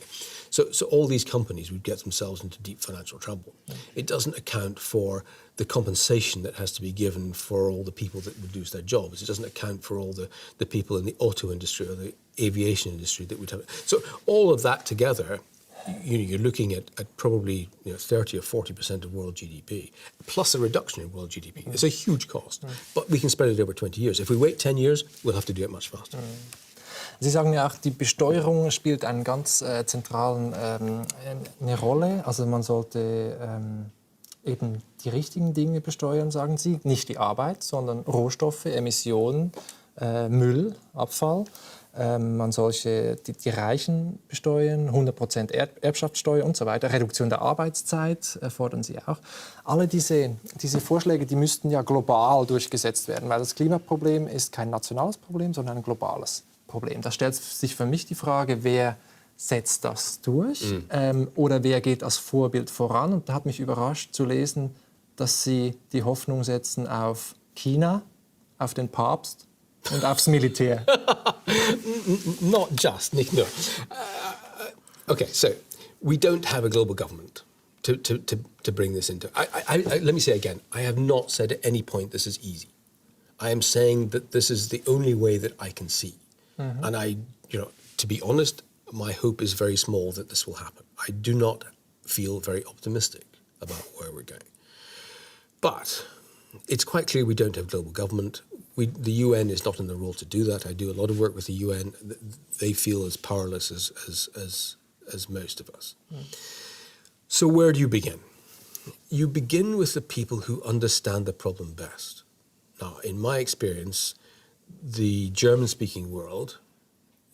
So all these companies would get themselves into deep financial trouble. It doesn't account for the compensation that has to be given for all the people that would lose their jobs. It doesn't account for all the people in the auto industry or the aviation industry that would have it. So all of that together, you're looking at probably 30 or 40% of world GDP, plus a reduction in world GDP. It's a huge cost, but we can spread it over 20 years. If we wait 10 years, we'll have to do it much faster. Sie sagen ja auch, die Besteuerung spielt einen ganz zentralen eine Rolle. Also man sollte eben die richtigen Dinge besteuern, sagen Sie. Nicht die Arbeit, sondern Rohstoffe, Emissionen, Müll, Abfall. Man sollte die Reichen besteuern, 100% Erbschaftssteuer und so weiter. Reduktion der Arbeitszeit fordern Sie auch. Alle diese Vorschläge, die müssten ja global durchgesetzt werden, weil das Klimaproblem ist kein nationales Problem, sondern ein globales Problem. Da stellt sich für mich die Frage, wer setzt das durch oder wer geht als Vorbild voran? Und da hat mich überrascht zu lesen, dass Sie die Hoffnung setzen auf China, auf den Papst und aufs Militär. Not just, Nick, no. Okay, so we don't have a global government to bring this into. Let me say again, I have not said at any point this is easy. I am saying that this is the only way that I can see. And to be honest, my hope is very small that this will happen. I do not feel very optimistic about where we're going. But it's quite clear we don't have global government. The UN is not in the role to do that. I do a lot of work with the UN. They feel as powerless as most of us. So where do you begin? You begin with the people who understand the problem best. Now, in my experience, the German-speaking world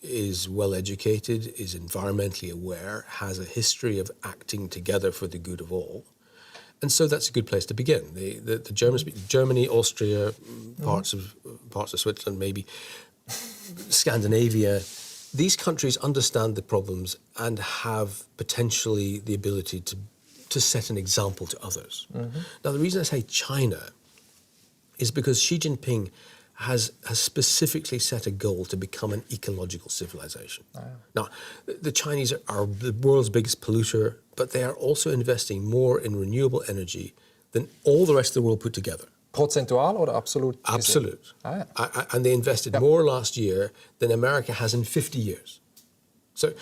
is well-educated, is environmentally aware, has a history of acting together for the good of all. And so that's a good place to begin. The Germany, Austria, parts of Switzerland, maybe Scandinavia. These countries understand the problems and have potentially the ability to set an example to others. Now, the reason I say China is because Xi Jinping has specifically set a goal to become an ecological civilization. Now, the Chinese are the world's biggest polluter, but they are also investing more in renewable energy than all the rest of the world put together. Prozentual oder absolut? Absolute. And they invested more last year than America has in 50 years. So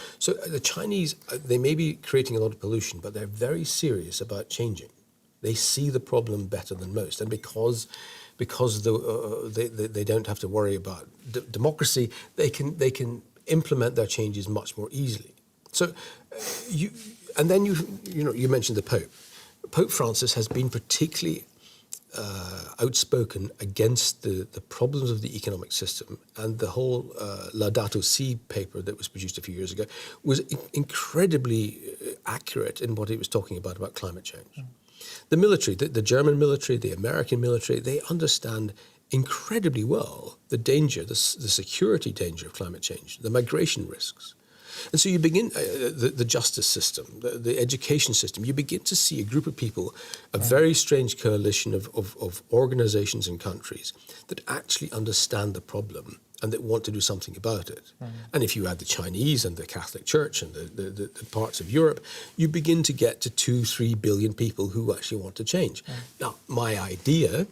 the Chinese, they may be creating a lot of pollution, but they're very serious about changing. They see the problem better than most. And because they don't have to worry about democracy, they can implement their changes much more easily. So you mentioned the Pope. Pope Francis has been particularly outspoken against the problems of the economic system, and the whole Laudato Si paper that was produced a few years ago was incredibly accurate in what he was talking about climate change. The military, the German military, the American military, they understand incredibly well the danger, the security danger of climate change, the migration risks. And so you begin, the justice system, the education system, you begin to see a group of people, a very strange coalition of organizations and countries that actually understand the problem and that want to do something about it. And if you add the Chinese and the Catholic Church and the parts of Europe, you begin to get to 2-3 billion people who actually want to change. Now, my idea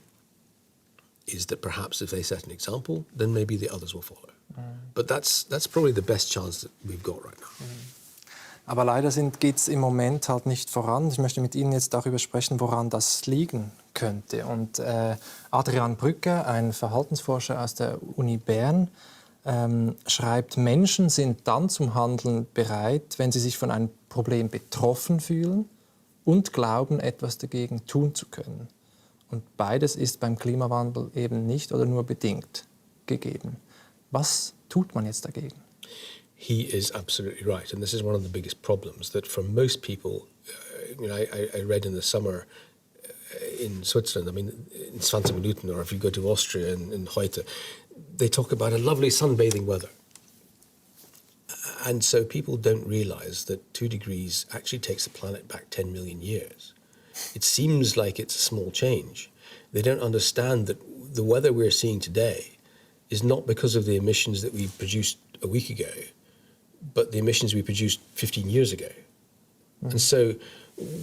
is that perhaps if they set an example, then maybe the others will follow. But that's probably the best chance that we've got right now. Aber leider geht es im Moment halt nicht voran. Ich möchte mit Ihnen jetzt darüber sprechen, woran das liegen könnte. Und Adrian Brücker, ein Verhaltensforscher aus der Uni Bern, schreibt, Menschen sind dann zum Handeln bereit, wenn sie sich von einem Problem betroffen fühlen und glauben, etwas dagegen tun zu können. Und beides ist beim Klimawandel eben nicht oder nur bedingt gegeben. Was tut man jetzt dagegen? He is absolutely right, and this is one of the biggest problems, that for most people, I read in the summer in Switzerland, I mean, in 20 Minuten, or if you go to Austria in heute, they talk about a lovely sunbathing weather. And so people don't realise that 2 degrees actually takes the planet back 10 million years. It seems like it's a small change. They don't understand that the weather we're seeing today is not because of the emissions that we produced a week ago, but the emissions we produced 15 years ago. And so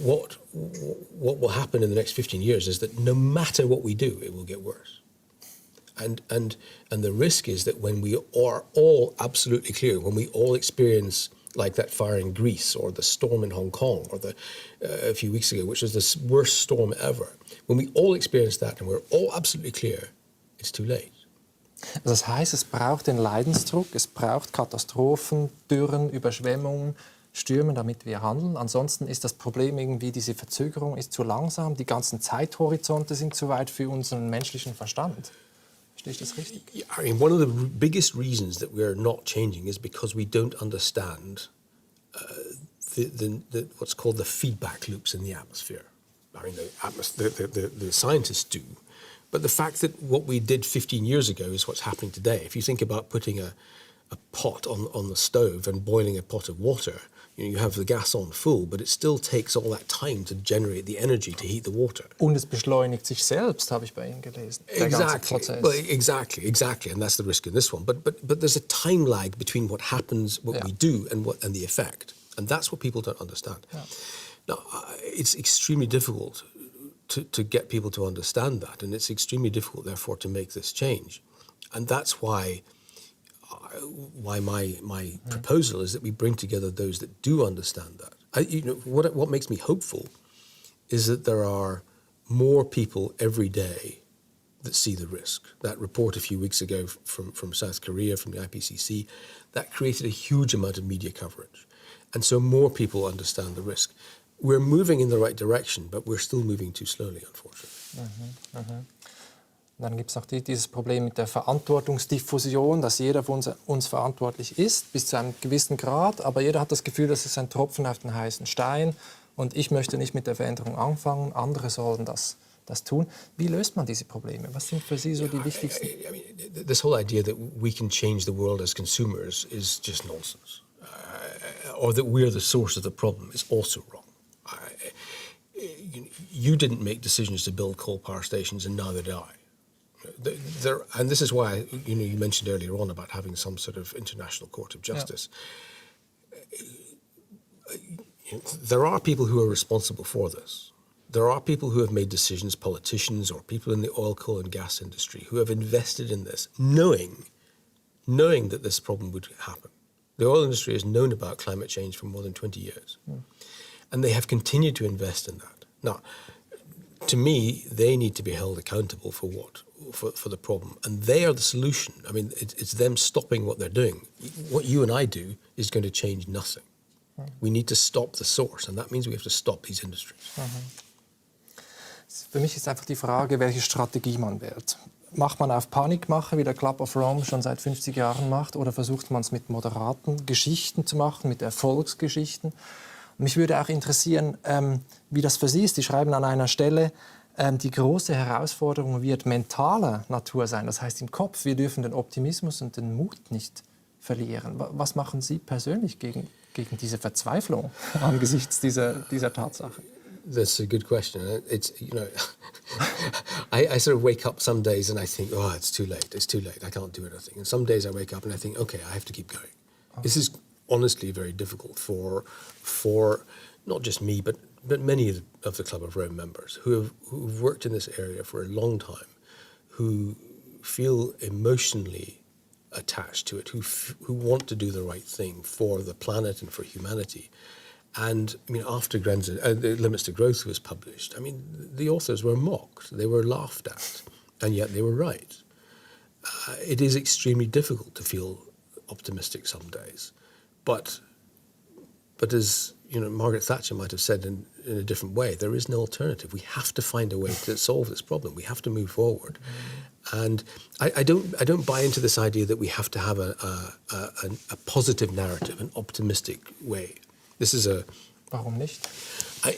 what will happen in the next 15 years is that no matter what we do, it will get worse. And the risk is that when we are all absolutely clear, when we all experience like that fire in Greece or the storm in Hong Kong or a few weeks ago, which was the worst storm ever, when we all experience that and we're all absolutely clear, it's too late. Das heißt, es braucht den Leidensdruck, es braucht Katastrophen, Dürren, Überschwemmungen, Stürme, damit wir handeln. Ansonsten ist das Problem irgendwie, diese Verzögerung ist zu langsam, die ganzen Zeithorizonte sind zu weit für unseren menschlichen Verstand. Verstehe ich das richtig? I mean, one of the biggest reasons that we're not changing is because we don't understand what's called the feedback loops in the atmosphere. I mean, the scientists do. But the fact that what we did 15 years ago is what's happening today. If you think about putting a pot on the stove and boiling a pot of water, you have the gas on full, but it still takes all that time to generate the energy to heat the water. Und es beschleunigt sich selbst, habe ich bei Ihnen gelesen. Der ganze Prozess. Well, exactly, and that's the risk in this one. But there's a time lag between what happens, what we do, and the effect, and that's what people don't understand. Yeah. Now, it's extremely difficult to get people to understand that, and it's extremely difficult, therefore, to make this change, and that's why my proposal is that we bring together those that do understand that. What makes me hopeful is that there are more people every day that see the risk. That report a few weeks ago from South Korea, from the IPCC, that created a huge amount of media coverage, and so more people understand the risk. We're moving in the right direction, but we're still moving too slowly, unfortunately. Dann gibt es noch dieses Problem mit der Verantwortungsdiffusion, dass jeder von uns verantwortlich ist, bis zu einem gewissen Grad. Aber jeder hat das Gefühl, das ist ein Tropfen auf den heißen Stein. Und ich möchte nicht mit der Veränderung anfangen, andere sollen das tun. Wie löst man diese Probleme? Was sind für Sie so die wichtigsten? I mean, this whole idea that we can change the world as consumers is just nonsense. Or that we're the source of the problem is also wrong. You didn't make decisions to build coal power stations, and neither did I. And this is why you mentioned earlier on about having some sort of international court of justice. Yeah. There are people who are responsible for this. There are people who have made decisions, politicians or people in the oil, coal and gas industry, who have invested in this, knowing that this problem would happen. The oil industry has known about climate change for more than 20 years. Mm. And they have continued to invest in that. Now, to me, they need to be held accountable for the problem. And they are the solution. I mean, it's them stopping what they're doing. What you and I do is going to change nothing. Mm. We need to stop the source, and that means we have to stop these industries. Für mich ist einfach die Frage, welche Strategie man wählt. Macht man auf Panikmache, wie der Club of Rome schon seit 50 Jahren macht, oder versucht man es mit moderaten Geschichten zu machen, mit Erfolgsgeschichten? Mich würde auch interessieren, wie das für Sie ist. Sie schreiben an einer Stelle, die große Herausforderung wird mentaler Natur sein, das heißt im Kopf. Wir dürfen den Optimismus und den Mut nicht verlieren. Was machen Sie persönlich gegen diese Verzweiflung angesichts dieser Tatsache? That's a good question. It's, I sort of wake up some days and I think, oh, it's too late, I can't do anything. And some days I wake up and I think, okay, I have to keep going. Okay. This is honestly very difficult for not just me, but many of the Club of Rome members who've worked in this area for a long time, who feel emotionally attached to it, who want to do the right thing for the planet and for humanity. And I mean, after the Limits to Growth was published, I mean, the authors were mocked, they were laughed at, and yet they were right. It is extremely difficult to feel optimistic some days, but as Margaret Thatcher might have said in a different way, there is no alternative. We have to find a way to solve this problem. We have to move forward. And I don't buy into this idea that we have to have a positive narrative, an optimistic way. This is Warum nicht?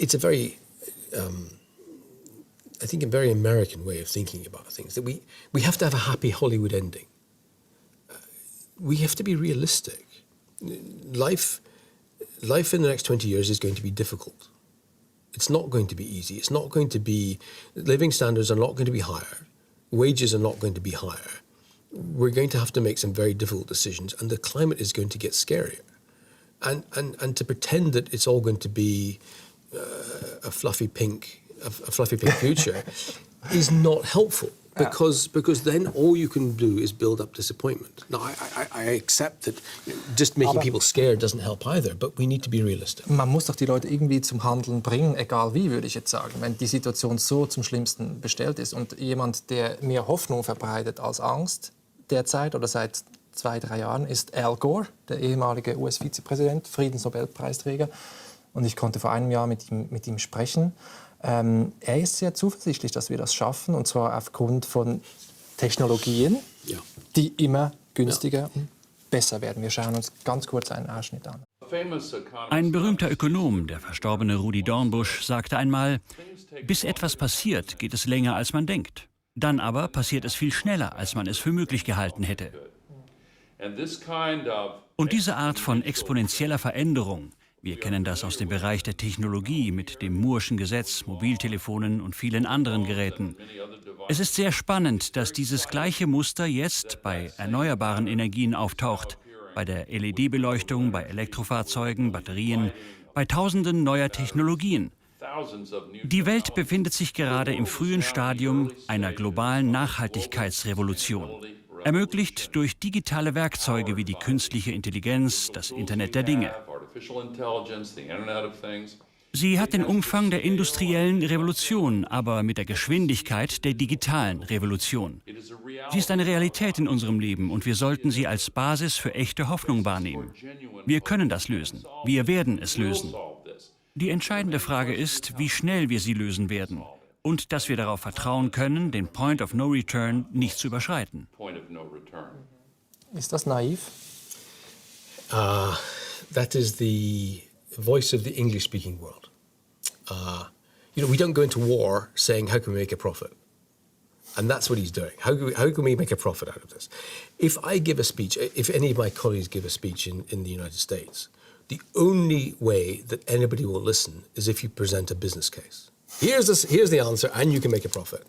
It's a very, I think, a very American way of thinking about things, that we have to have a happy Hollywood ending. We have to be realistic. Life in the next 20 years is going to be difficult. It's not going to be easy. It's not going to be, living standards are not going to be higher. Wages are not going to be higher. We're going to have to make some very difficult decisions, and the climate is going to get scarier. And to pretend that it's all going to be a fluffy pink future is not helpful. Because then all you can do is build up disappointment. Now, I accept that just making people scared doesn't help either, but we need to be realistic. Man muss doch die Leute irgendwie zum Handeln bringen, egal wie, würde ich jetzt sagen. Wenn die Situation so zum Schlimmsten bestellt ist und jemand, der mehr Hoffnung verbreitet als Angst derzeit oder seit 2-3 Jahren, ist Al Gore, der ehemalige US-Vizepräsident, Friedensnobelpreisträger. Und ich konnte vor einem Jahr mit ihm sprechen. Er ist sehr zuversichtlich, dass wir das schaffen, und zwar aufgrund von Technologien, die immer günstiger und besser werden. Wir schauen uns ganz kurz einen Ausschnitt an. Ein berühmter Ökonom, der verstorbene Rudi Dornbusch, sagte einmal: Bis etwas passiert, geht es länger, als man denkt. Dann aber passiert es viel schneller, als man es für möglich gehalten hätte. Und diese Art von exponentieller Veränderung, wir kennen das aus dem Bereich der Technologie mit dem Mooreschen Gesetz, Mobiltelefonen und vielen anderen Geräten. Es ist sehr spannend, dass dieses gleiche Muster jetzt bei erneuerbaren Energien auftaucht, bei der LED-Beleuchtung, bei Elektrofahrzeugen, Batterien, bei Tausenden neuer Technologien. Die Welt befindet sich gerade im frühen Stadium einer globalen Nachhaltigkeitsrevolution, ermöglicht durch digitale Werkzeuge wie die künstliche Intelligenz, das Internet der Dinge. Sie hat den Umfang der industriellen Revolution, aber mit der Geschwindigkeit der digitalen Revolution. Sie ist eine Realität in unserem Leben und wir sollten sie als Basis für echte Hoffnung wahrnehmen. Wir können das lösen. Wir werden es lösen. Die entscheidende Frage ist, wie schnell wir sie lösen werden und dass wir darauf vertrauen können, den Point of No Return nicht zu überschreiten. Ist das naiv? That is the voice of the English-speaking world. We don't go into war saying, how can we make a profit? And that's what he's doing. How can we make a profit out of this? If I give a speech, if any of my colleagues give a speech in the United States, the only way that anybody will listen is if you present a business case. Here's the answer, and you can make a profit.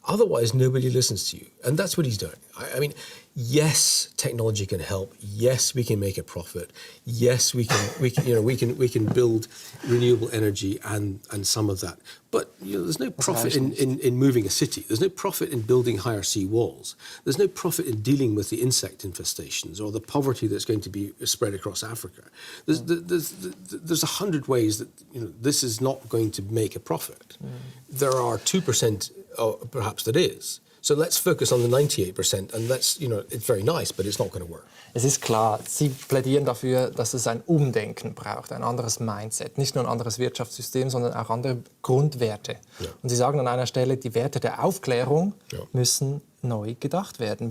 Otherwise, nobody listens to you, and that's what he's doing. I mean, yes, technology can help. Yes, we can make a profit. Yes, we can build renewable energy and some of that. But there's no profit in moving a city. There's no profit in building higher sea walls. There's no profit in dealing with the insect infestations or the poverty that's going to be spread across Africa. There's 100 ways that this is not going to make a profit. There are 2%. Perhaps that is. So let's focus on the 98% and it's very nice, but it's not going to work. Es ist klar, Sie plädieren dafür, dass es ein Umdenken braucht, ein anderes Mindset. Nicht nur ein anderes Wirtschaftssystem, sondern auch andere Grundwerte. Ja. Und Sie sagen an einer Stelle, die Werte der Aufklärung müssen neu gedacht werden.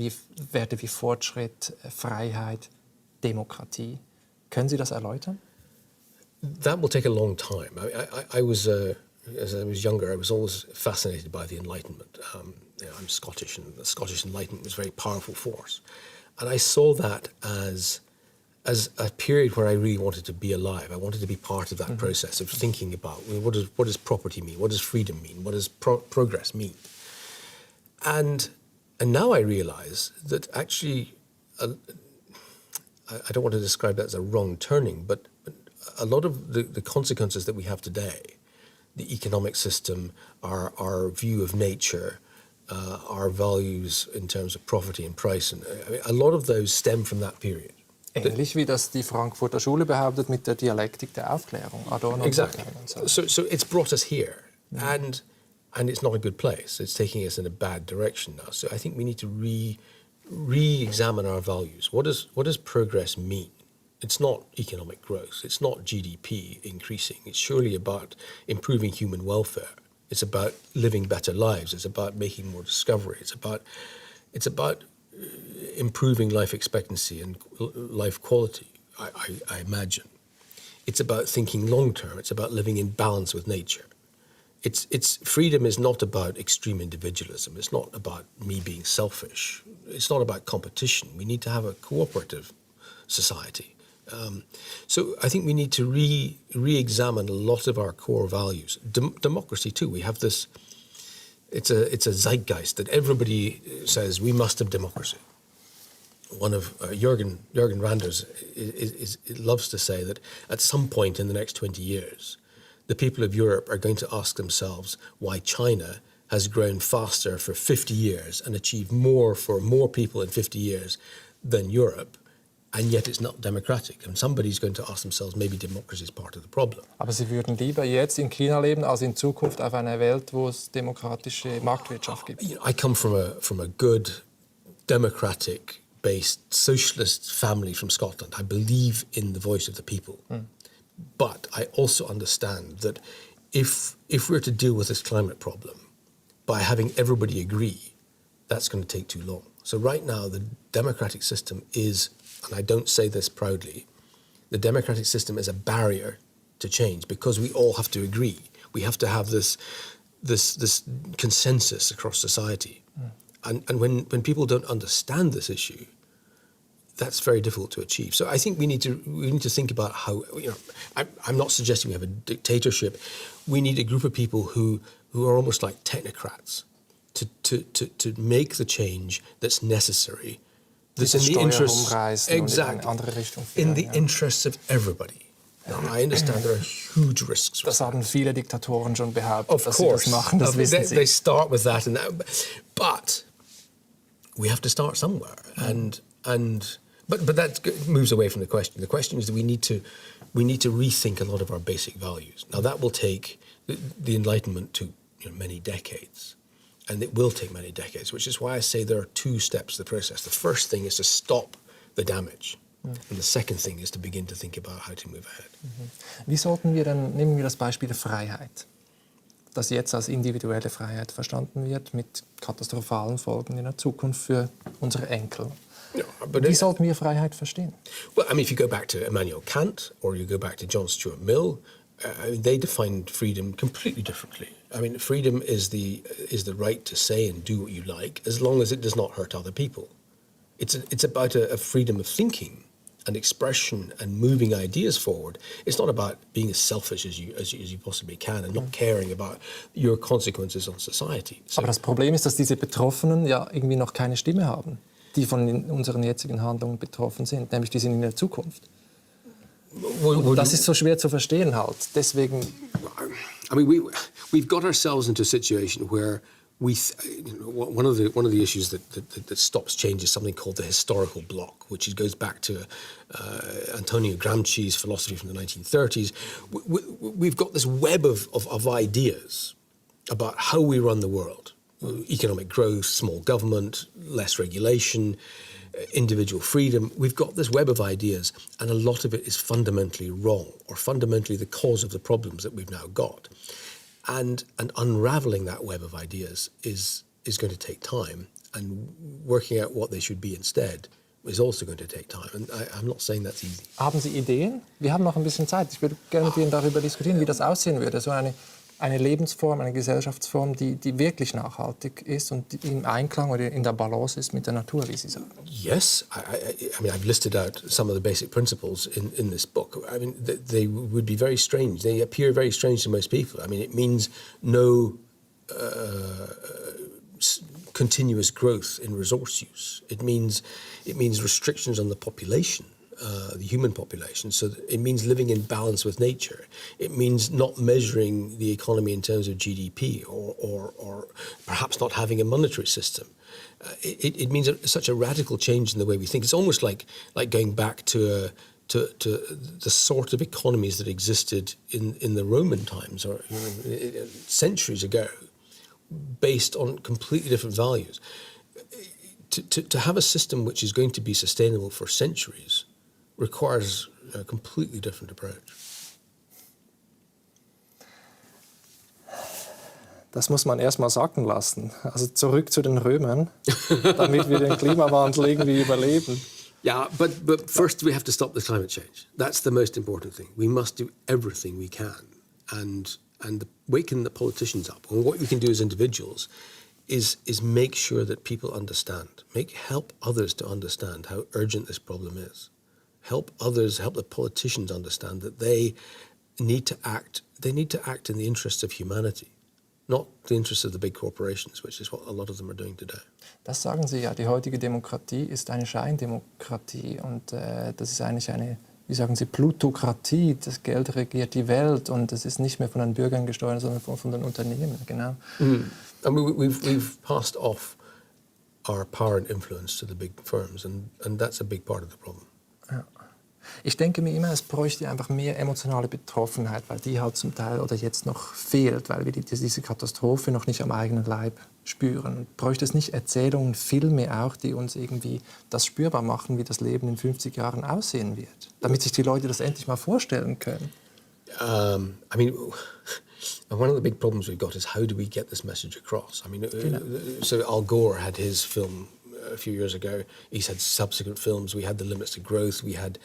Werte wie Fortschritt, Freiheit, Demokratie. Können Sie das erläutern? That will take a long time. I was... As I was younger, I was always fascinated by the Enlightenment. I'm Scottish, and the Scottish Enlightenment was a very powerful force. And I saw that as a period where I really wanted to be alive. I wanted to be part of that process of thinking about what does property mean? What does freedom mean? What does progress mean? And now I realise that actually, I don't want to describe that as a wrong turning, but a lot of the consequences that we have today, the economic system, our view of nature, our values in terms of property and price, and a lot of those stem from that period. Ähnlich wie das die Frankfurter Schule behauptet mit der Dialektik der Aufklärung. Adorno exactly. So it's brought us here, and it's not a good place. It's taking us in a bad direction now. So I think we need to re-examine our values. What does progress mean It's not economic growth. It's not GDP increasing. It's surely about improving human welfare. It's about living better lives. It's about making more discovery. It's about improving life expectancy and life quality, I imagine. It's about thinking long term. It's about living in balance with nature. It's freedom is not about extreme individualism. It's not about me being selfish. It's not about competition. We need to have a cooperative society. So I think we need to re-examine a lot of our core values. Democracy too. We have this. It's a zeitgeist that everybody says we must have democracy. One of Jürgen Randers loves to say that at some point in the next 20 years, the people of Europe are going to ask themselves why China has grown faster for 50 years and achieved more for more people in 50 years than Europe. And yet it's not democratic. And somebody's going to ask themselves, maybe democracy is part of the problem. Aber Sie würden lieber jetzt in China leben, als in Zukunft auf einer Welt, wo es demokratische Marktwirtschaft gibt. I come from a good, democratic-based socialist family from Scotland. I believe in the voice of the people. But I also understand that if we're to deal with this climate problem by having everybody agree, that's going to take too long. So right now, the democratic system is, and I don't say this proudly, the democratic system is a barrier to change because we all have to agree. We have to have this consensus across society. And when people don't understand this issue, that's very difficult to achieve. So I think we need to think about how, I'm not suggesting we have a dictatorship. We need a group of people who are almost like technocrats to make the change that's necessary. That's in the interests, in the interests of everybody. Now, I understand there are huge risks. Das haben viele Diktatoren schon behauptet, of dass course. Sie das machen. Das wissen Sie. They start with that, but we have to start somewhere, but that moves away from the question. The question is that we need to rethink a lot of our basic values. Now that will take the Enlightenment to many decades. And it will take many decades, which is why I say there are two steps to the process. The first thing is to stop the damage. And the second thing is to begin to think about how to move ahead. Wie sollten wir dann, nehmen wir das Beispiel der Freiheit, das jetzt als individuelle Freiheit verstanden wird, mit katastrophalen Folgen in der Zukunft für unsere Enkel. Yeah, Wie sollten wir Freiheit verstehen? Well, I mean, if you go back to Immanuel Kant or you go back to John Stuart Mill, they defined freedom completely differently. I mean, freedom is the right to say and do what you like, as long as it does not hurt other people. It's about a freedom of thinking and expression and moving ideas forward. It's not about being as selfish as you possibly can and not caring about your consequences on society. So, Aber das Problem ist, dass diese Betroffenen ja irgendwie noch keine Stimme haben, die von unseren jetzigen Handlungen betroffen sind, nämlich die sind in der Zukunft. Das ist so schwer zu verstehen halt. Deswegen. I mean, we've got ourselves into a situation where one of the issues that stops change is something called the historical block, which goes back to Antonio Gramsci's philosophy from the 1930s. We've got this web of ideas about how we run the world: economic growth, small government, less regulation, individual freedom. We've got this web of ideas, and a lot of it is fundamentally wrong, or fundamentally the cause of the problems that we've now got. And unraveling that web of ideas is going to take time, and working out what they should be instead is also going to take time. And I'm not saying that's easy. Haben Sie Ideen? Wir haben noch ein bisschen Zeit. Ich würde gerne mit Ihnen darüber diskutieren, wie das aussehen würde. So eine Lebensform, eine Gesellschaftsform, die wirklich nachhaltig ist und die im Einklang oder in der Balance ist mit der Natur, wie Sie sagen. Yes, I mean, I've listed out some of the basic principles in this book. I mean, they would be very strange. They appear very strange to most people. I mean, it means no continuous growth in resource use. It means restrictions on the population. The human population, so it means living in balance with nature. It means not measuring the economy in terms of GDP, or perhaps not having a monetary system. It means such a radical change in the way we think. It's almost like going back to the sort of economies that existed in the Roman times or centuries ago, based on completely different values. To have a system which is going to be sustainable for centuries requires a completely different approach. Das muss man erst mal sacken lassen. Also zurück zu den Römern, damit wir den Klimawandel irgendwie überleben. Yeah, but first we have to stop the climate change. That's the most important thing. We must do everything we can and waken the politicians up. And what we can do as individuals is make sure that people understand. Help others to understand how urgent this problem is. Help the politicians understand that they need to act. They need to act in the interests of humanity, not the interests of the big corporations, which is what a lot of them are doing today. Das sagen Sie ja, die heutige Demokratie ist eine Scheindemokratie und das ist eigentlich eine, wie sagen Sie, Plutokratie. Das Geld regiert die Welt und es ist nicht mehr von den Bürgern gesteuert, sondern von den Unternehmen. Genau. Mm. I mean, we've passed off our power and influence to the big firms, and that's a big part of the problem. Ja. Ich denke mir immer, es bräuchte einfach mehr emotionale Betroffenheit, weil die halt zum Teil oder jetzt noch fehlt, weil wir diese Katastrophe noch nicht am eigenen Leib spüren. Bräuchte es nicht Erzählungen, Filme auch, die uns irgendwie das spürbar machen, wie das Leben in 50 Jahren aussehen wird, damit sich die Leute das endlich mal vorstellen können? I mean, one of the big problems we've got is how do we get this message across? I mean, so Al Gore had his film a few years ago. He's had subsequent films. We had The Limits to Growth. We had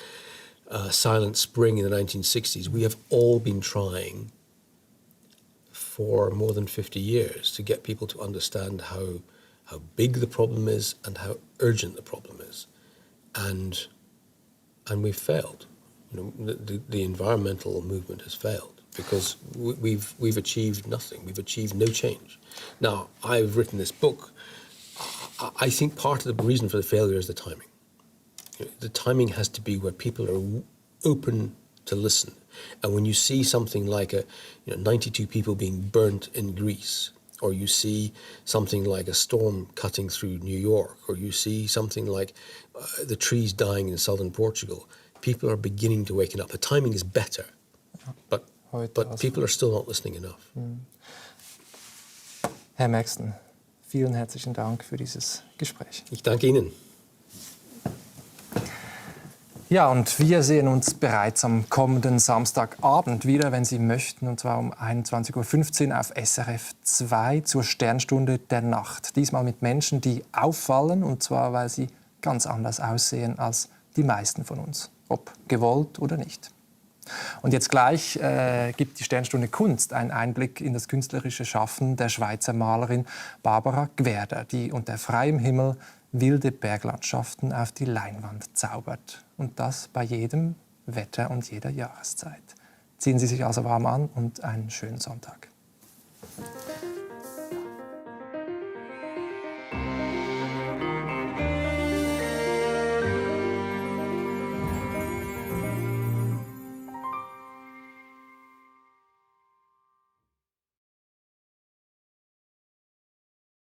Silent Spring in the 1960s. We have all been trying for more than 50 years to get people to understand how big the problem is and how urgent the problem is, and we've failed. You know, the environmental movement has failed because we've achieved nothing. We've achieved no change. Now, I've written this book. I think part of the reason for the failure is the timing. You know, the timing has to be where people are open to listen. And when you see something like 92 people being burnt in Greece, or you see something like a storm cutting through New York, or you see something like the trees dying in southern Portugal, people are beginning to waken up. The timing is better, but people are still not listening enough. Herr Maxton, vielen herzlichen Dank für dieses Gespräch. Ich danke Ihnen. Ja, und wir sehen uns bereits am kommenden Samstagabend wieder, wenn Sie möchten, und zwar um 21:15 Uhr auf SRF 2 zur Sternstunde der Nacht. Diesmal mit Menschen, die auffallen, und zwar, weil sie ganz anders aussehen als die meisten von uns, ob gewollt oder nicht. Und jetzt gleich gibt die Sternstunde Kunst einen Einblick in das künstlerische Schaffen der Schweizer Malerin Barbara Gwerder, die unter freiem Himmel wilde Berglandschaften auf die Leinwand zaubert. Und das bei jedem Wetter und jeder Jahreszeit. Ziehen Sie sich also warm an und einen schönen Sonntag.